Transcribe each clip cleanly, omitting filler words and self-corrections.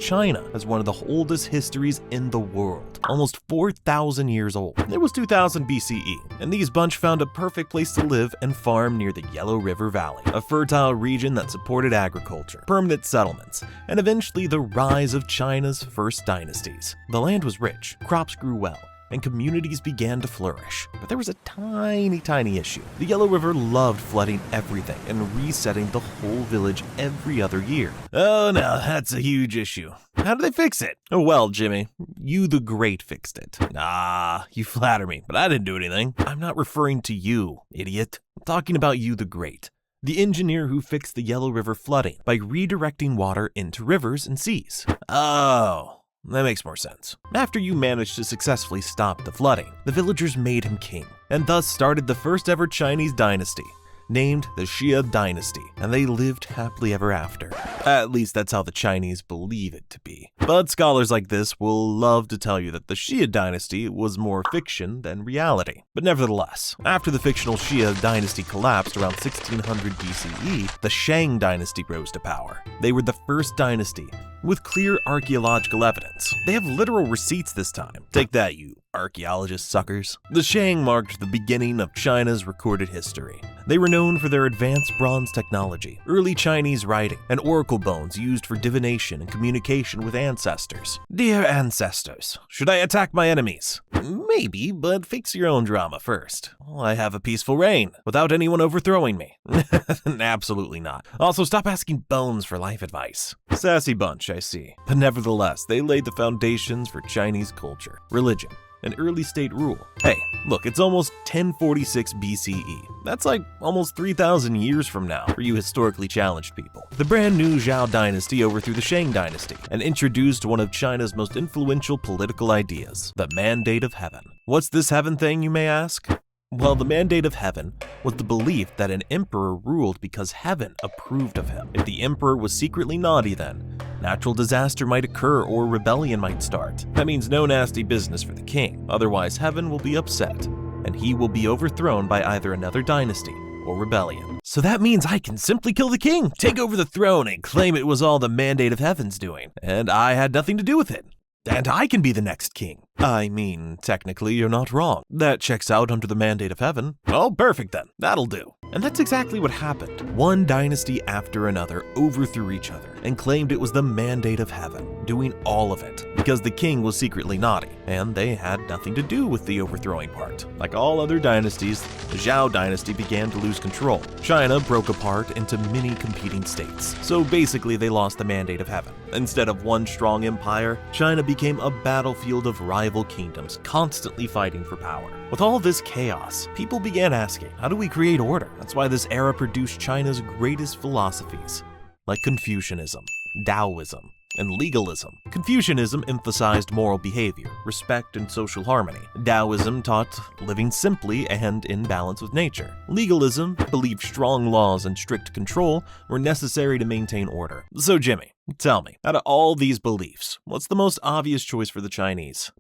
China has one of the oldest histories in the world, almost 4,000 years old. It was 2000 BCE, and these bunch found a perfect place to live and farm near the Yellow River Valley, a fertile region that supported agriculture, permanent settlements, and eventually the rise of China's first dynasties. The land was rich, crops grew well, and communities began to flourish. But there was a tiny issue. The Yellow River loved flooding everything and resetting the whole village every other year. Oh, now that's a huge issue. How did they fix it? Oh, well, Jimmy, you the Great fixed it. Ah, you flatter me, but I didn't do anything. I'm not referring to you, idiot. I'm talking about you the Great, the engineer who fixed the Yellow River flooding by redirecting water into rivers and seas. Oh, that makes more sense. After you managed to successfully stop the flooding, the villagers made him king, and thus started the first ever Chinese dynasty, named the Xi Dynasty, and they lived happily ever after. At least that's how the Chinese believe it to be. But scholars like this will love to tell you that the Xi Dynasty was more fiction than reality. But nevertheless, after the fictional Xi Dynasty collapsed around 1600 BCE, the Shang Dynasty rose to power. They were the first dynasty with clear archaeological evidence. They have literal receipts this time. Take that, you archaeologist suckers. The Shang marked the beginning of China's recorded history. They were known for their advanced bronze technology, early Chinese writing, and oracle bones used for divination and communication with ancestors. Dear ancestors, should I attack my enemies? Maybe, but fix your own drama first. I have a peaceful reign, without anyone overthrowing me. Absolutely not. Also, stop asking bones for life advice. Sassy bunch, I see. But nevertheless, they laid the foundations for Chinese culture, religion, and early state rule. Hey, look, it's almost 1046 BCE. That's like almost 3,000 years from now for you historically challenged people. The brand new Zhou dynasty overthrew the Shang dynasty and introduced one of China's most influential political ideas, the Mandate of Heaven. What's this heaven thing, you may ask? Well, the Mandate of Heaven was the belief that an emperor ruled because heaven approved of him. If the emperor was secretly naughty, then natural disaster might occur or rebellion might start. That means no nasty business for the king, otherwise heaven will be upset, and he will be overthrown by either another dynasty or rebellion. So that means I can simply kill the king, take over the throne, and claim it was all the Mandate of Heaven's doing, and I had nothing to do with it. And I can be the next king. I mean, technically, you're not wrong. That checks out under the Mandate of Heaven. Oh, perfect then. That'll do. And that's exactly what happened. One dynasty after another overthrew each other and claimed it was the Mandate of Heaven, doing all of it, because the king was secretly naughty, and they had nothing to do with the overthrowing part. Like all other dynasties, the Zhou dynasty began to lose control. China broke apart into many competing states, so basically they lost the Mandate of Heaven. Instead of one strong empire, China became a battlefield of rival kingdoms, constantly fighting for power. With all this chaos, people began asking, how do we create order? That's why this era produced China's greatest philosophies, like Confucianism, Taoism, and legalism. Confucianism emphasized moral behavior, respect, and social harmony. Taoism taught living simply and in balance with nature. Legalism believed strong laws and strict control were necessary to maintain order. So Jimmy, tell me, out of all these beliefs, what's the most obvious choice for the Chinese?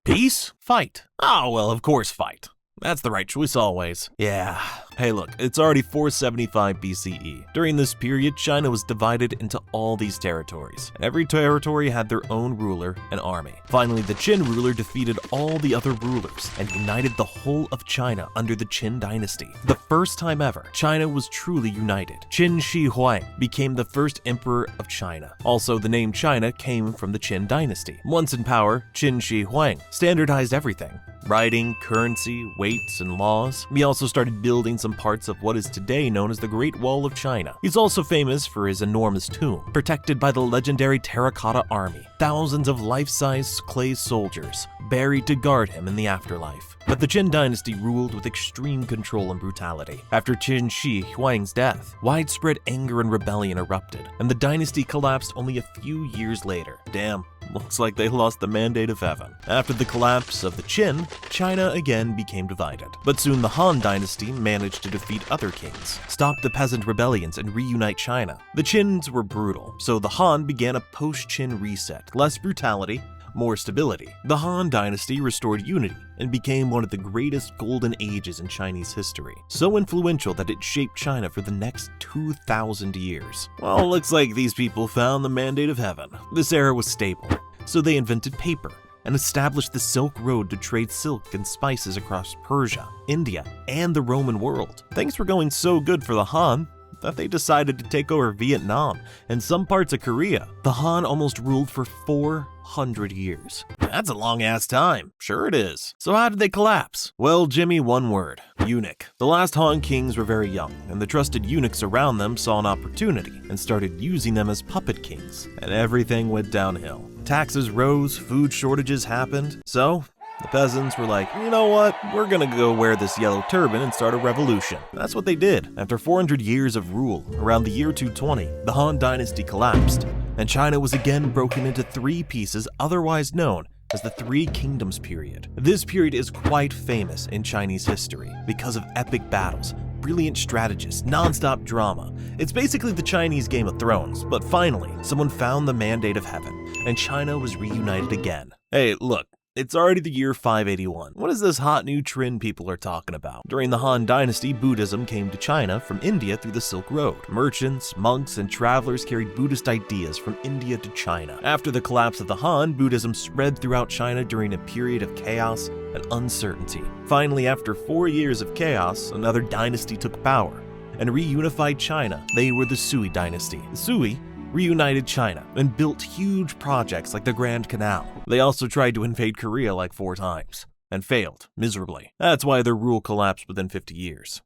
Peace? Fight. Oh, well, of course fight. That's the right choice always. Yeah. Hey look, it's already 475 BCE. During this period, China was divided into all these territories. Every territory had their own ruler and army. Finally, the Qin ruler defeated all the other rulers and united the whole of China under the Qin dynasty. The first time ever, China was truly united. Qin Shi Huang became the first emperor of China. Also, the name China came from the Qin dynasty. Once in power, Qin Shi Huang standardized everything. Writing, currency, weights, and laws. He also started building some parts of what is today known as the Great Wall of China. He's also famous for his enormous tomb, protected by the legendary terracotta army. Thousands of life-size clay soldiers buried to guard him in the afterlife. But the Qin dynasty ruled with extreme control and brutality. After Qin Shi Huang's death, widespread anger and rebellion erupted, and the dynasty collapsed only a few years later. Damn. Looks like they lost the Mandate of Heaven. After the collapse of the Qin, China again became divided. But soon the Han dynasty managed to defeat other kings, stop the peasant rebellions, and reunite China. The Qins were brutal, so the Han began a post-Qin reset. Less brutality, more stability. The Han Dynasty restored unity and became one of the greatest golden ages in Chinese history, so influential that it shaped China for the next 2,000 years. Well, looks like these people found the mandate of heaven. This era was stable, so they invented paper and established the Silk Road to trade silk and spices across Persia, India, and the Roman world. Things were going so good for the Han that they decided to take over Vietnam and some parts of Korea. The Han almost ruled for 400 years. That's a long-ass time. Sure it is. So how did they collapse? Well, Jimmy, one word: eunuch. The last Han kings were very young, and the trusted eunuchs around them saw an opportunity and started using them as puppet kings, and everything went downhill. Taxes rose, food shortages happened, so the peasants were like, you know what, we're gonna go wear this yellow turban and start a revolution. That's what they did. After 400 years of rule, around the year 220, the Han Dynasty collapsed, and China was again broken into 3 pieces, otherwise known as the Three Kingdoms period. This period is quite famous in Chinese history because of epic battles, brilliant strategists, non-stop drama. It's basically the Chinese Game of Thrones, but finally, someone found the mandate of heaven, and China was reunited again. Hey, look, it's already the year 581. What is this hot new trend people are talking about? During the Han Dynasty, Buddhism came to China from India through the Silk Road. Merchants, monks, and travelers carried Buddhist ideas from India to China. After the collapse of the Han, Buddhism spread throughout China during a period of chaos and uncertainty. Finally, after 4 years of chaos, another dynasty took power and reunified China. They were the Sui dynasty. The Sui reunited China and built huge projects like the Grand Canal. They also tried to invade Korea like 4 times and failed miserably. That's why their rule collapsed within 50 years.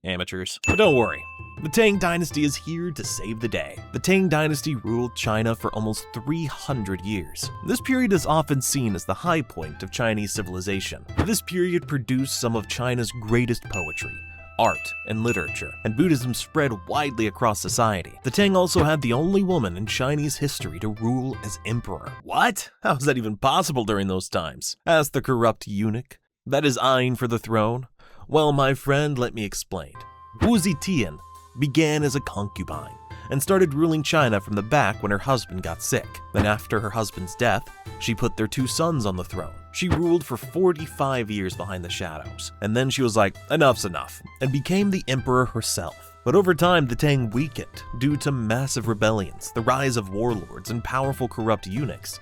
Amateurs. But don't worry, the Tang dynasty is here to save the day. The Tang dynasty ruled China for almost 300 years. This period is often seen as the high point of Chinese civilization. This period produced some of China's greatest poetry, art, and literature, and Buddhism spread widely across society. The Tang also had the only woman in Chinese history to rule as emperor. What? How is that even possible during those times? Asked the corrupt eunuch that is eyeing for the throne. Well, my friend, let me explain. Wu Zetian began as a concubine and started ruling China from the back when her husband got sick. Then after her husband's death, she put their 2 sons on the throne. She ruled for 45 years behind the shadows, and then she was like, enough's enough, and became the emperor herself. But over time, the Tang weakened due to massive rebellions, the rise of warlords, and powerful corrupt eunuchs.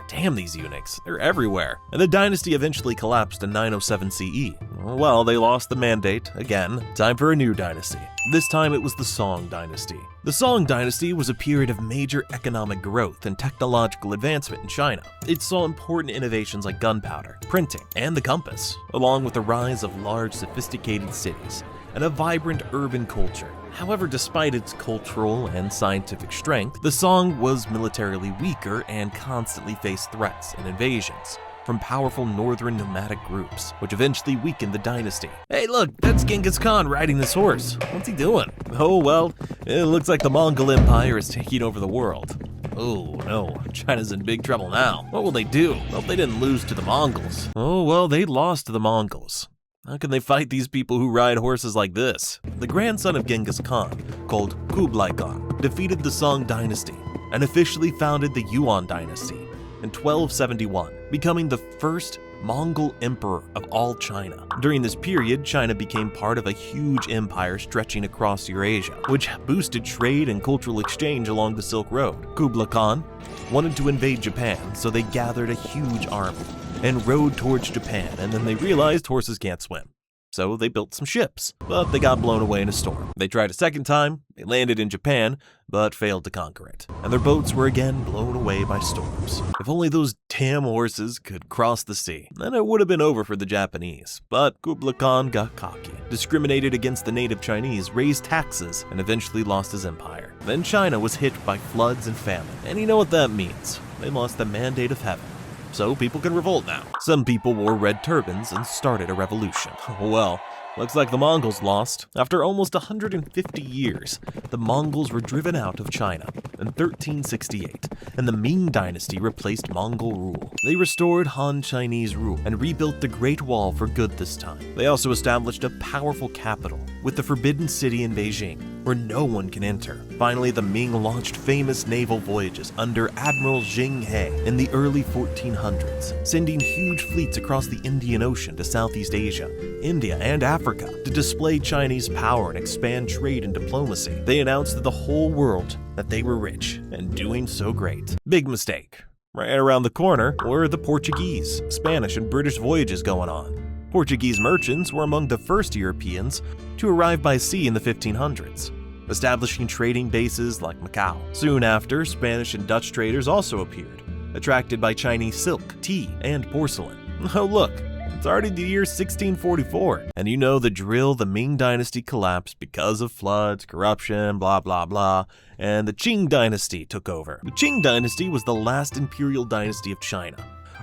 Damn these eunuchs, they're everywhere. And the dynasty eventually collapsed in 907 CE. Well, they lost the mandate again. Time for a new dynasty. This time it was the Song dynasty. The Song dynasty was a period of major economic growth and technological advancement in China. It saw important innovations like gunpowder, printing, and the compass, along with the rise of large, sophisticated cities and a vibrant urban culture. However, despite its cultural and scientific strength, the Song was militarily weaker and constantly faced threats and invasions from powerful northern nomadic groups, which eventually weakened the dynasty. Hey look, that's Genghis Khan riding this horse. What's he doing? Oh well, it looks like the Mongol Empire is taking over the world. Oh no, China's in big trouble now. What will they do? Well, they didn't lose to the Mongols. Oh well, they lost to the Mongols. How can they fight these people who ride horses like this? The grandson of Genghis Khan, called Kublai Khan, defeated the Song dynasty and officially founded the Yuan dynasty in 1271, becoming the first Mongol emperor of all China. During this period, China became part of a huge empire stretching across Eurasia, which boosted trade and cultural exchange along the Silk Road. Kublai Khan wanted to invade Japan, so they gathered a huge army and rode towards Japan, and then they realized horses can't swim. So they built some ships, but they got blown away in a storm. They tried a second time, they landed in Japan, but failed to conquer it. And their boats were again blown away by storms. If only those damn horses could cross the sea, then it would have been over for the Japanese. But Kublai Khan got cocky, discriminated against the native Chinese, raised taxes, and eventually lost his empire. Then China was hit by floods and famine. And you know what that means. They lost the mandate of heaven. So people can revolt now. Some people wore red turbans and started a revolution. Well, looks like the Mongols lost. After almost 150 years, the Mongols were driven out of China in 1368, and the Ming dynasty replaced Mongol rule. They restored Han Chinese rule and rebuilt the Great Wall for good this time. They also established a powerful capital with the Forbidden City in Beijing. where no one can enter. Finally, the Ming launched famous naval voyages under Admiral Xi Jinping in the early 1400s, sending huge fleets across the Indian Ocean to Southeast Asia, India, and Africa to display Chinese power and expand trade and diplomacy. They announced to the whole world that they were rich and doing so great. Big mistake. Right around the corner were the Portuguese, Spanish, and British voyages going on. Portuguese merchants were among the first Europeans to arrive by sea in the 1500s, establishing trading bases like Macau. Soon after, Spanish and Dutch traders also appeared, attracted by Chinese silk, tea, and porcelain. Oh look, it's already the year 1644, and you know the drill. The Ming dynasty collapsed because of floods, corruption, blah blah blah, and the Qing dynasty took over. The Qing dynasty was the last imperial dynasty of China,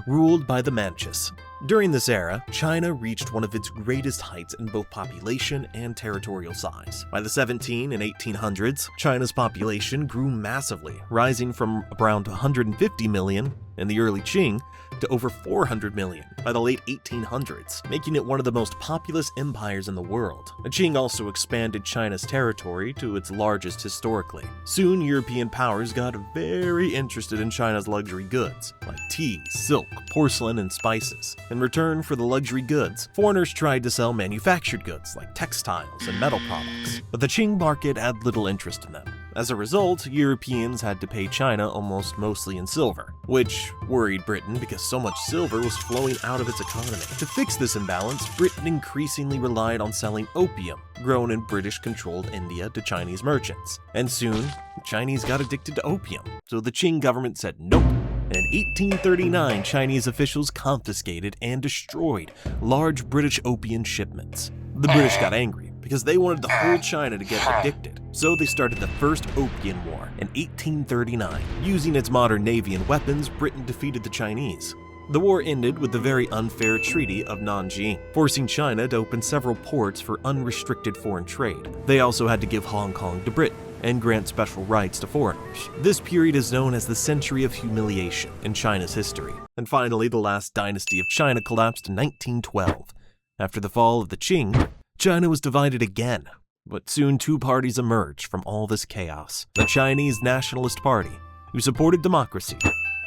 ruled by the Manchus. During this era, China reached one of its greatest heights in both population and territorial size. By the 1700s and 1800s, China's population grew massively, rising from around 150 million in the early Qing to over 400 million by the late 1800s, making it one of the most populous empires in the world. The Qing also expanded China's territory to its largest historically. Soon, European powers got very interested in China's luxury goods, like tea, silk, porcelain, and spices. In return for the luxury goods, foreigners tried to sell manufactured goods like textiles and metal products, but the Qing market had little interest in them. As a result, Europeans had to pay China almost mostly in silver, which worried Britain because so much silver was flowing out of its economy. To fix this imbalance, Britain increasingly relied on selling opium, grown in British-controlled India, to Chinese merchants. And soon, the Chinese got addicted to opium, so the Qing government said nope. And in 1839, Chinese officials confiscated and destroyed large British opium shipments. The British got angry because they wanted the whole China to get addicted. So they started the First Opium War in 1839. Using its modern navy and weapons, Britain defeated the Chinese. The war ended with the very unfair Treaty of Nanjing, forcing China to open several ports for unrestricted foreign trade. They also had to give Hong Kong to Britain and grant special rights to foreigners. This period is known as the Century of Humiliation in China's history. And finally, the last dynasty of China collapsed in 1912. After the fall of the Qing, China was divided again. But soon two parties emerged from all this chaos: the Chinese Nationalist Party, who supported democracy,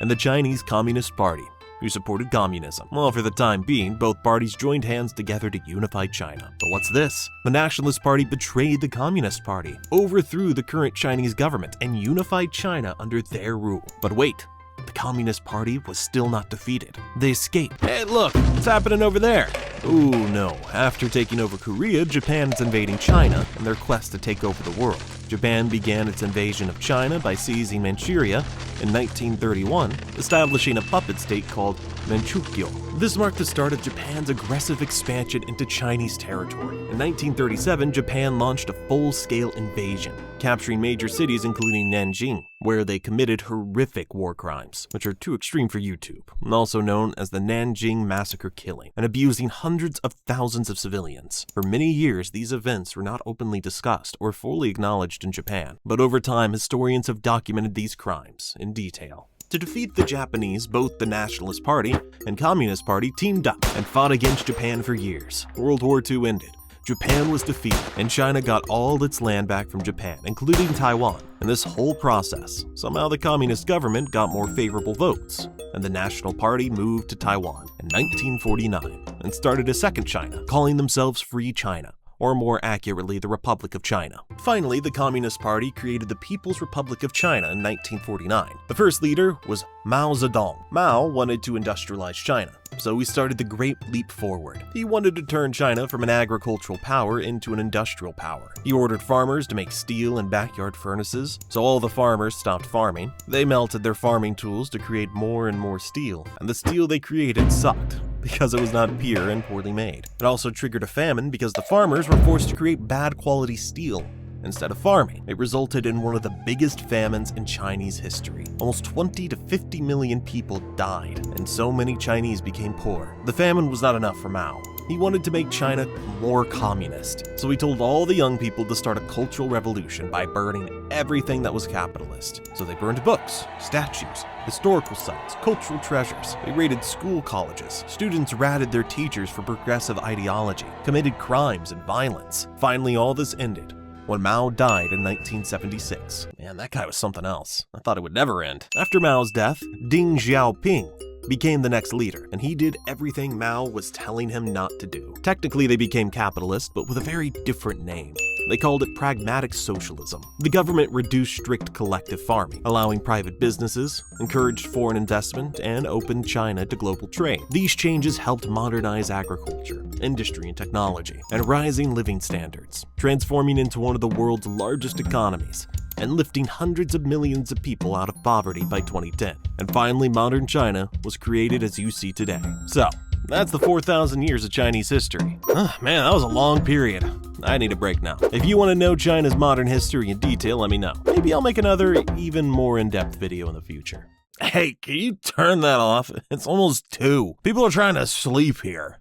and the Chinese Communist Party, who supported communism. Well, for the time being, both parties joined hands together to unify China. But what's this? The Nationalist Party betrayed the Communist Party, overthrew the current Chinese government, and unified China under their rule. But wait, the Communist Party was still not defeated. They escaped. Hey, look, what's happening over there? Ooh, no. After taking over Korea, Japan is invading China in their quest to take over the world. Japan began its invasion of China by seizing Manchuria in 1931, establishing a puppet state called Manchukuo. This marked the start of Japan's aggressive expansion into Chinese territory. In 1937, Japan launched a full-scale invasion, capturing major cities including Nanjing, where they committed horrific war crimes, which are too extreme for YouTube, also known as the Nanjing Massacre Killing, and abusing hundreds of thousands of civilians. For many years, these events were not openly discussed or fully acknowledged in Japan, but over time, historians have documented these crimes in detail. To defeat the Japanese, both the Nationalist Party and Communist Party teamed up and fought against Japan for years. World War II ended. Japan was defeated, and China got all its land back from Japan, including Taiwan. In this whole process, somehow the communist government got more favorable votes, and the National Party moved to Taiwan in 1949 and started a second China, calling themselves Free China, or more accurately, the Republic of China. Finally, the Communist Party created the People's Republic of China in 1949. The first leader was Mao Zedong. Mao wanted to industrialize China, so he started the Great Leap Forward. He wanted to turn China from an agricultural power into an industrial power. He ordered farmers to make steel and backyard furnaces, so all the farmers stopped farming. They melted their farming tools to create more and more steel, and the steel they created sucked because it was not pure and poorly made. It also triggered a famine because the farmers were forced to create bad quality steel instead of farming. It resulted in one of the biggest famines in Chinese history. Almost 20 to 50 million people died, and so many Chinese became poor. The famine was not enough for Mao. He wanted to make China more communist, so he told all the young people to start a cultural revolution by burning everything that was capitalist. So they burned books, statues, historical sites, cultural treasures. They raided school colleges. Students ratted their teachers for progressive ideology, committed crimes and violence. Finally, all this ended when Mao died in 1976. Man, that guy was something else. I thought it would never end. After Mao's death, Deng Xiaoping became the next leader, and he did everything Mao was telling him not to do. Technically, they became capitalist, but with a very different name. They called it pragmatic socialism. The government reduced strict collective farming, allowing private businesses, encouraged foreign investment, and opened China to global trade. These changes helped modernize agriculture, industry, and technology, and rising living standards, transforming into one of the world's largest economies, and lifting hundreds of millions of people out of poverty by 2010. And finally, modern China was created as you see today. So, that's the 4,000 years of Chinese history. Man, that was a long period. I need a break now. If you want to know China's modern history in detail, let me know. Maybe I'll make another, even more in-depth video in the future. Hey, can you turn that off? It's almost 2. People are trying to sleep here.